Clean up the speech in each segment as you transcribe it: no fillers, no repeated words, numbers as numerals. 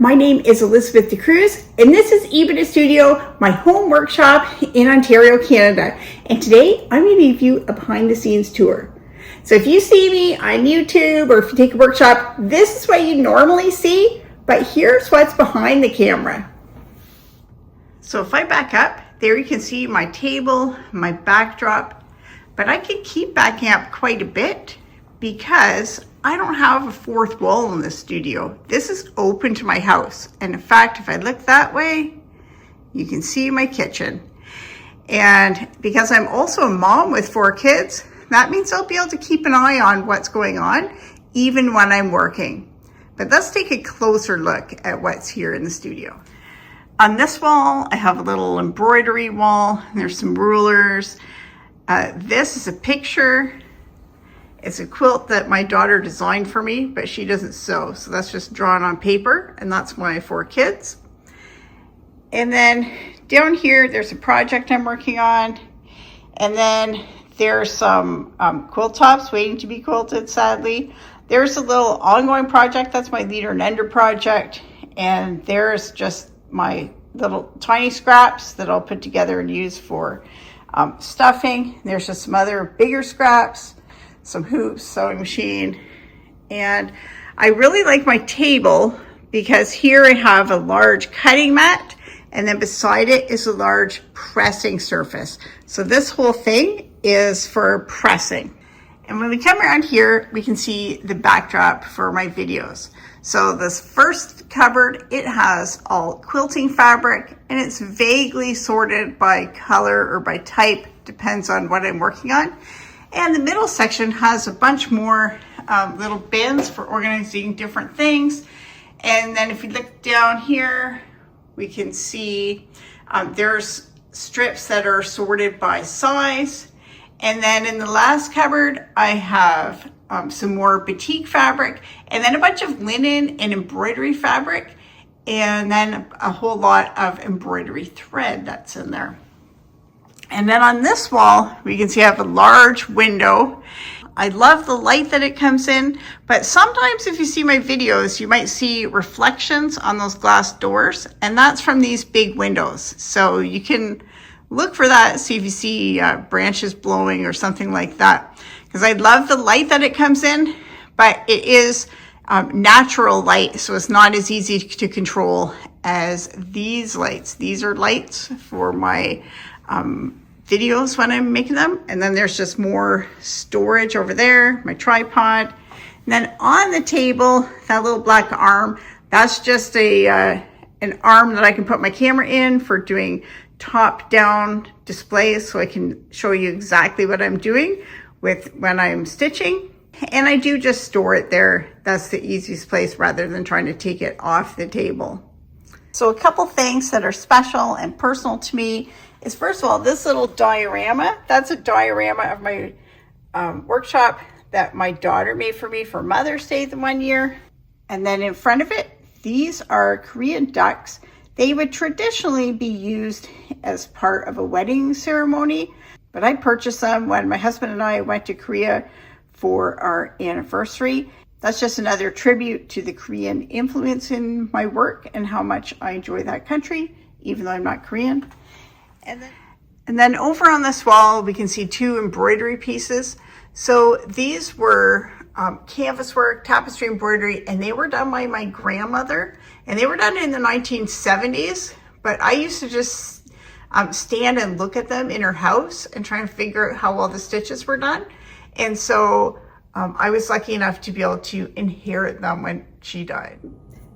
My name is Elizabeth DeCroos, and this is Embroidery Studio, my home workshop in Ontario, Canada. And today I'm going to give you a behind the scenes tour. So if you see me on YouTube or if you take a workshop, this is what you normally see, but here's what's behind the camera. So if I back up, there you can see my table, my backdrop, but I could keep backing up quite a bit because I don't have a fourth wall in this studio. This is open to my house. And in fact, if I look that way, you can see my kitchen. And because I'm also a mom with 4 kids, that means I'll be able to keep an eye on what's going on, even when I'm working. But let's take a closer look at what's here in the studio. On this wall, I have a little embroidery wall. There's some rulers. This is a picture. It's a quilt that my daughter designed for me, but she doesn't sew. So that's just drawn on paper, and that's my 4 kids. And then down here, there's a project I'm working on. And then there's some quilt tops waiting to be quilted, sadly. There's a little ongoing project. That's my leader and ender project. And there's just my little tiny scraps that I'll put together and use for stuffing. There's just some other bigger scraps, some hoops, sewing machine. And I really like my table because here I have a large cutting mat, and then beside it is a large pressing surface. So this whole thing is for pressing. And when we come around here, we can see the backdrop for my videos. So this first cupboard, it has all quilting fabric, and it's vaguely sorted by color or by type, depends on what I'm working on. And the middle section has a bunch more little bins for organizing different things. And then if you look down here, we can see there's strips that are sorted by size. And then in the last cupboard, I have some more batik fabric, and then a bunch of linen and embroidery fabric, and then a whole lot of embroidery thread that's in there. And then on this wall, we can see I have a large window. I love the light that it comes in, but sometimes if you see my videos, you might see reflections on those glass doors, and that's from these big windows. So you can look for that, see if you see branches blowing or something like that. Because I love the light that it comes in, but it is natural light, so it's not as easy to control as these lights. These are lights for my videos when I'm making them. And then there's just more storage over there, my tripod. And then on the table, that little black arm, that's just an arm that I can put my camera in for doing top-down displays, so I can show you exactly what I'm doing when I'm stitching. And I do just store it there. That's the easiest place rather than trying to take it off the table. So a couple things that are special and personal to me is, first of all, this little diorama. That's a diorama of my workshop that my daughter made for me for Mother's Day the one year. And then in front of it, these are Korean ducks. They would traditionally be used as part of a wedding ceremony, but I purchased them when my husband and I went to Korea for our anniversary. That's just another tribute to the Korean influence in my work and how much I enjoy that country, even though I'm not Korean. And then over on this wall, we can see 2 embroidery pieces. So these were canvas work, tapestry embroidery, and they were done by my grandmother, and they were done in the 1970s, but I used to just stand and look at them in her house and try and figure out how all the stitches were done. And so I was lucky enough to be able to inherit them when she died.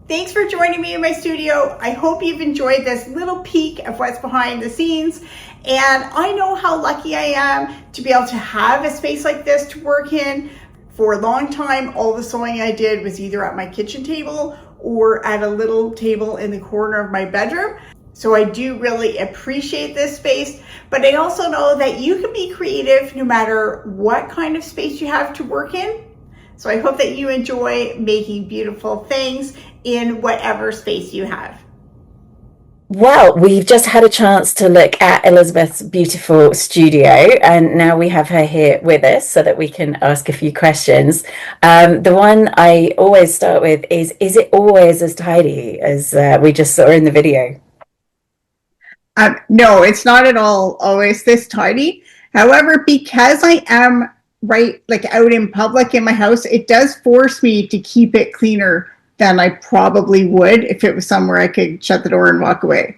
Thanks for joining me in my studio. I hope you've enjoyed this little peek of what's behind the scenes. And I know how lucky I am to be able to have a space like this to work in. For a long time, all the sewing I did was either at my kitchen table or at a little table in the corner of my bedroom. So I do really appreciate this space, but I also know that you can be creative no matter what kind of space you have to work in. So I hope that you enjoy making beautiful things in whatever space you have. Well, we've just had a chance to look at Elizabeth's beautiful studio, and now we have her here with us so that we can ask a few questions. The one I always start with is it always as tidy as we just saw in the video? No, it's not at all always this tidy. However, because I am right like out in public in my house, it does force me to keep it cleaner than I probably would if it was somewhere I could shut the door and walk away.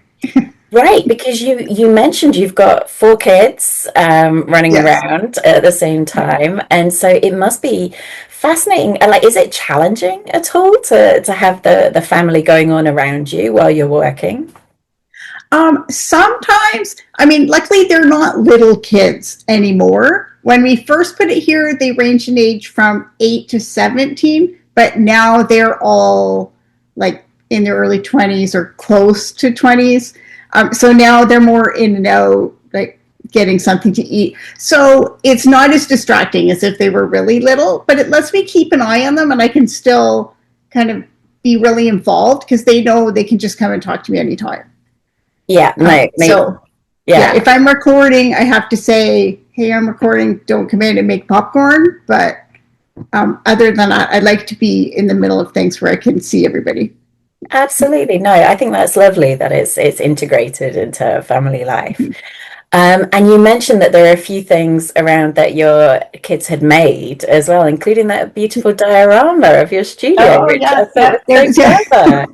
Right, because you mentioned you've got four kids running Yes. around at the same time, and so it must be fascinating. Like, is it challenging at all to have the family going on around you while you're working? Sometimes, I mean, luckily they're not little kids anymore. When we first put it here, they range in age from 8 to 17, but now they're all like in their early 20s or close to 20s. So now they're more in and out, like getting something to eat. So it's not as distracting as if they were really little, but it lets me keep an eye on them and I can still kind of be really involved because they know they can just come and talk to me anytime. Yeah, no, So yeah, yeah. if I'm recording, I have to say, "Hey, I'm recording. Don't come in and make popcorn." But other than that, I like to be in the middle of things where I can see everybody. Absolutely. No, I think that's lovely that it's integrated into family life. And you mentioned that there are a few things around that your kids had made as well, including that beautiful diorama of your studio, Oh which I yes, thought was so yeah, clever.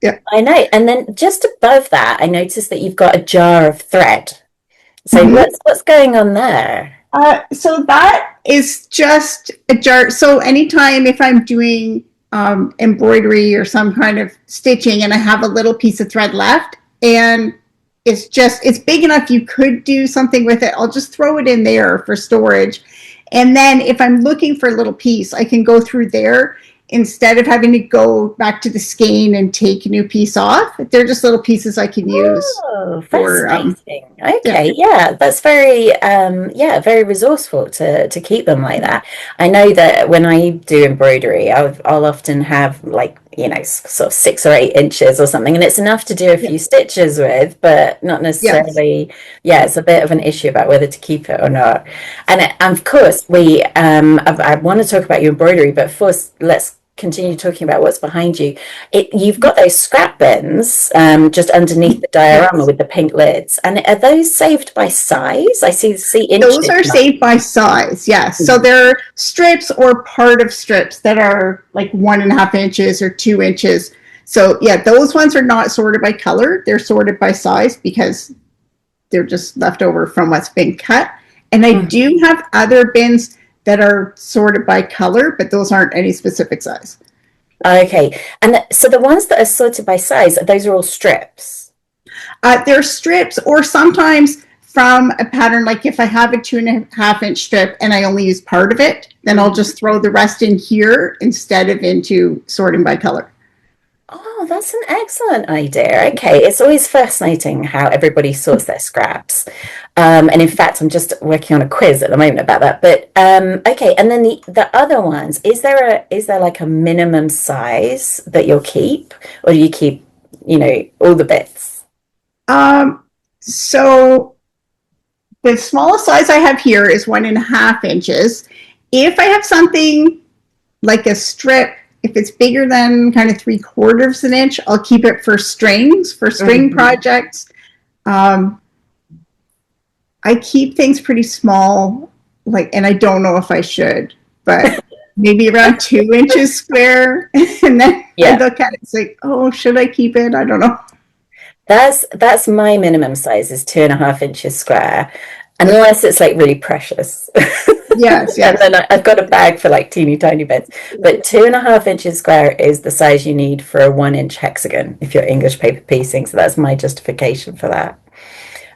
yeah. I know. And then just above that, I noticed that you've got a jar of thread. So Mm-hmm. what's going on there? So that is just a jar. So anytime if I'm doing embroidery or some kind of stitching and I have a little piece of thread left and it's big enough you could do something with it, I'll just throw it in there for storage. And then if I'm looking for a little piece, I can go through there instead of having to go back to the skein and take a new piece off. They're just little pieces I can use Oh, for fascinating. yeah. Okay, yeah, that's very yeah, very resourceful to keep them like that. I know that when I do embroidery, I'll often have like, sort of 6 or 8 inches or something, and it's enough to do a Yeah. few stitches with, but not Yes. necessarily, yeah, it's a bit of an issue about whether to keep it or not. And of course, I want to talk about your embroidery, but first, let's continue talking about what's behind you. You've got those scrap bins just underneath the diorama Yes. with the pink lids, and are those saved by size? I see Those inches. are saved by size, yes. So they're strips or part of strips that are like 1.5 inches or 2 inches. So yeah, those ones are not sorted by color. They're sorted by size because they're just left over from what's been cut. And I Mhm. do have other bins that are sorted by color, but those aren't any specific size. Okay, and so the ones that are sorted by size, those are all strips. They're strips, or sometimes from a pattern, like if I have a 2.5 inch strip and I only use part of it, then I'll Mhm. just throw the rest in here instead of into sorting by color. Oh, that's an excellent idea. Okay, it's always fascinating how everybody sorts their scraps. And in fact, I'm just working on a quiz at the moment about that. But okay, and then the other ones, is there like a minimum size that you'll keep, or do you keep, all the bits? So the smallest size I have here is 1.5 inches. If I have something like a strip, if it's bigger than kind of 3/4 of an inch, I'll keep it for strings, for string Mhm. projects. Um, I keep things pretty small, like, and I don't know if I should, but maybe around 2 inches square. And then I Yeah, look at it, it's like, oh, should I keep it? I don't know. that's my minimum size is 2.5 inches square, unless it's like really precious. Yes, And yes. then I've got a bag for like teeny tiny bits. But 2.5 inches square is the size you need for a 1 inch hexagon if you're English paper piecing. So that's my justification for that.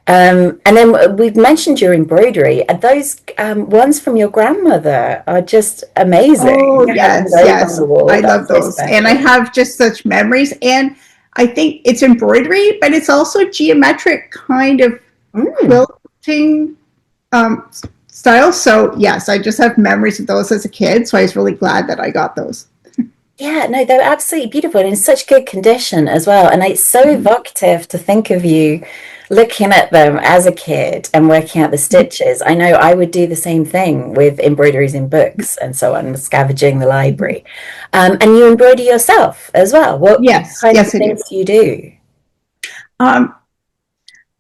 And then we've mentioned your embroidery. And those ones from your grandmother are just amazing. Oh, Having yes, those on yes. the wall, I love that's so those. And I special. have just such memories. And I think it's embroidery, but it's also geometric kind of Mm. quilting um, style. So, yes, I just have memories of those as a kid. So I was really glad that I got those. Yeah, no, they're absolutely beautiful and in such good condition as well. And it's so Mhm. evocative to think of you looking at them as a kid and working out the stitches. I know I would do the same thing with embroideries in books and so on, scavenging the library. And you embroider yourself as well. What Yes, kind of yes, I do. things do you do? Um,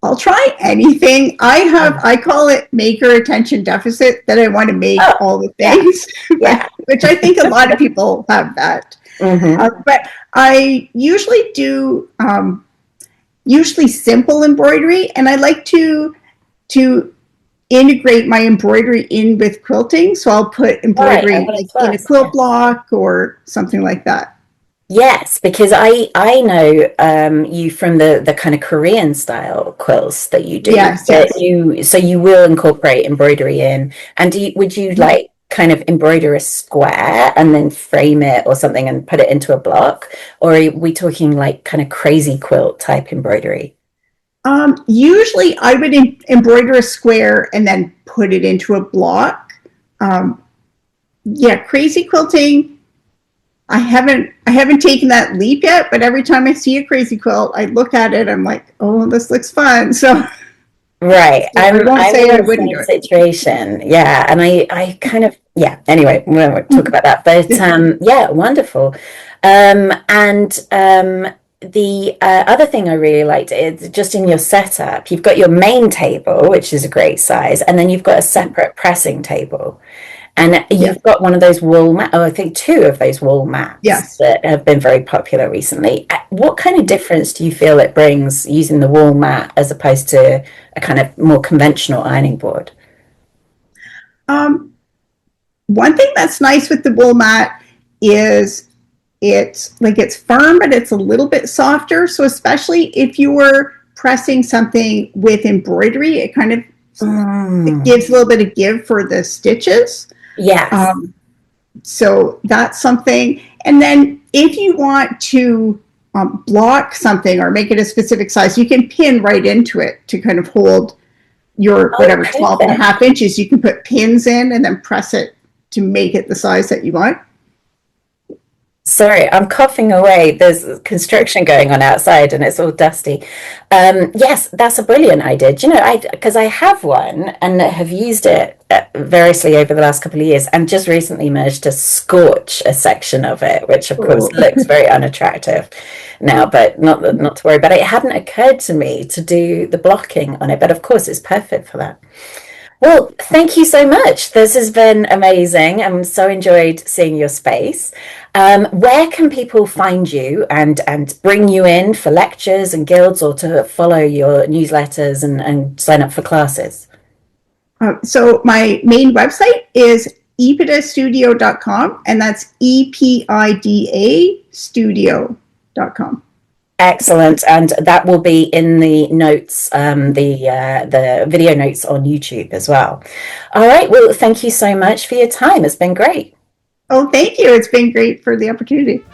I'll try anything. I call it maker attention deficit, that I want to make Oh, all the yeah, things, but, yeah. which I think a lot of people have that. Hmm. But I usually do usually simple embroidery, and I like to integrate my embroidery in with quilting. So I'll put Right, I embroidery wanted like to in a ask. quilt block or something like that. Yes, because I know you from the kind of Korean style quilts that you do. Yes, That yes. you so you will incorporate embroidery in. And would you like kind of embroider a square and then frame it or something and put it into a block? Or are we talking like kind of crazy quilt type embroidery? Usually I would embroider a square and then put it into a block. Um, yeah, crazy quilting. I haven't taken that leap yet, but every time I see a crazy quilt, I look at it. I'm like, oh, this looks fun. So, Right. so I won't I'm say in I the wouldn't do same it. situation. Yeah. And I kind of yeah, anyway, we won't talk about that. But yeah, wonderful. And the other thing I really liked is just in your setup, you've got your main table, which is a great size, and then you've got a separate pressing table. And Yes, you've got one of those wall mat, oh, I think two of those wall mats yes. that have been very popular recently. What kind of difference do you feel it brings using the wall mat as opposed to a kind of more conventional ironing board? Um, One thing that's nice with the wool mat is it's firm, but it's a little bit softer. So especially if you were pressing something with embroidery, it Mm, gives a little bit of give for the stitches. yes. Um, so that's something. And then if you want to block something or make it a specific size, you can pin right into it to kind of hold your Oh, whatever 12 and a perfect. half inches. You can put pins in and then press it to make it the size that you want. Sorry, I'm coughing away. There's construction going on outside and it's all dusty. Yes, that's a brilliant idea. Do you know, because I have one and have used it variously over the last couple of years and just recently managed to scorch a section of it, which of course Oh. looks very unattractive now, but not to worry. But it hadn't occurred to me to do the blocking on it, but of course it's perfect for that. Well, thank you so much. This has been amazing. I'm so enjoyed seeing your space. Where can people find you and bring you in for lectures and guilds or to follow your newsletters and sign up for classes? So my main website is epidastudio.com, and that's EPIDA studio.com. Excellent, and that will be in the notes, the video notes on YouTube as well. All right. Well, thank you so much for your time. It's been great. Oh, thank you. It's been great for the opportunity.